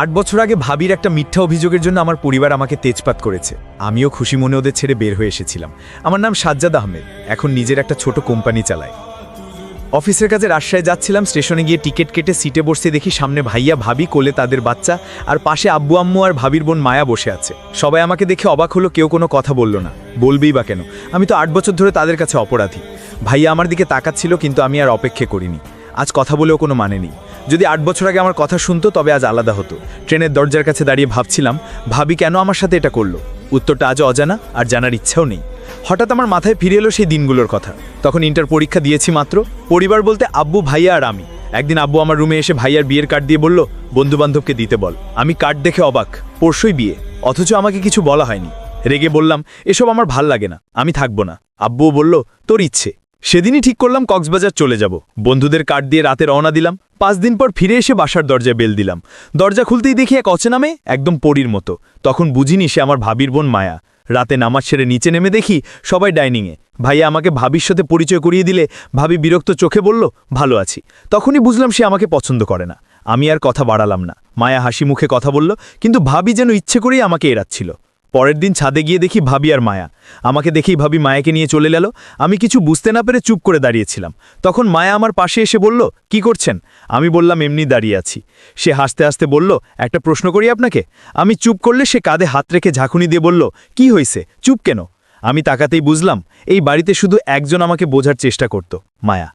8 বছর আগে ভাবির একটা মিথ্যা অভিযোগের জন্য আমার পরিবার আমাকে তেজপাত করেছে। আমিও খুশি মনে ওদের ছেড়ে বের হয়ে এসেছিলাম। আমার নাম সাজ্জাদ আহমেদ, এখন নিজের একটা ছোট কোম্পানি চালাই। অফিসের কাজে রাজশাহী যাচ্ছিলাম, স্টেশনে গিয়ে টিকিট কেটে সিটে বসে দেখি সামনে ভাইয়া ভাবি, কোলে তাদের বাচ্চা, আর পাশে আব্বু আম্মু আর ভাবির বোন মায়া বসে আছে। সবাই আমাকে দেখে অবাক হলো, কেউ কোনো কথা বলল না। বলবেই বা কেন, আমি তো 8 বছর ধরে তাদের কাছে অপরাধী। ভাইয়া আমার দিকে তাকাচ্ছিল, কিন্তু আমি আর অপেক্ষা করিনি। আজ কথা বলেও কোনো মানে নেই। যদি 8 বছর আগে আমার কথা শুনতো তবে আজ আলাদা হতো। ট্রেনের দরজার কাছে দাঁড়িয়ে ভাবছিলাম, ভাবি কেন আমার সাথে এটা করলো। উত্তরটা আজও অজানা, আর জানার ইচ্ছাও নেই। হঠাৎ আমার মাথায় ফিরে এলো সেই দিনগুলোর কথা। তখন ইন্টার পরীক্ষা দিয়েছি মাত্র। পরিবার বলতে আব্বু, ভাইয়া আর আমি। একদিন আব্বু আমার রুমে এসে ভাইয়ার বিয়ের কার্ড দিয়ে বলল, বন্ধুবান্ধবকে দিতে বল। আমি কার্ড দেখে অবাক, পরশুই বিয়ে, অথচ আমাকে কিছু বলা হয়নি। রেগে বললাম, এসব আমার ভাল লাগে না, আমি থাকবো না। আব্বুও বলল, তোর ইচ্ছে। সেদিনই ঠিক করলাম কক্সবাজার চলে যাব। বন্ধুদের কার্ড দিয়ে রাতে রওনা দিলাম। 5 দিন পর ফিরে এসে বাসার দরজায় বেল দিলাম। দরজা খুলতেই দেখি এক অচেনা মেয়ে, একদম পরীর মতো। তখন বুঝিনি সে আমার ভাবির বোন মায়া। রাতে নামাজ সেরে নিচে নেমে দেখি সবাই ডাইনিংয়ে। ভাইয়া আমাকে ভাবির সাথে পরিচয় করিয়ে দিলে ভাবি বিরক্ত চোখে বলল, ভালো আছি। তখনই বুঝলাম সে আমাকে পছন্দ করে না। আমি আর কথা বাড়ালাম না। মায়া হাসি মুখে কথা বলল, কিন্তু ভাবি যেন ইচ্ছে করেই আমাকে এড়াচ্ছিল। পরের দিন ছাদে গিয়ে দেখি ভাবি আর মায়া। আমাকে দেখেই ভাবি মায়াকে নিয়ে চলে গেল। আমি কিছু বুঝতে না পেরে চুপ করে দাঁড়িয়েছিলাম। তখন মায়া আমার পাশে এসে বলল, কি করছেন? আমি বললাম, এমনি দাঁড়িয়ে আছি। সে হাসতে হাসতে বলল, একটা প্রশ্ন করি আপনাকে? আমি চুপ করলে সে কাঁধে হাত রেখে ঝাঁকুনি দিয়ে বলল, কি হয়েছে, চুপ কেন? আমি তাকাতেই বুঝলাম এই বাড়িতে শুধু একজন আমাকে বোঝার চেষ্টা করত, মায়া।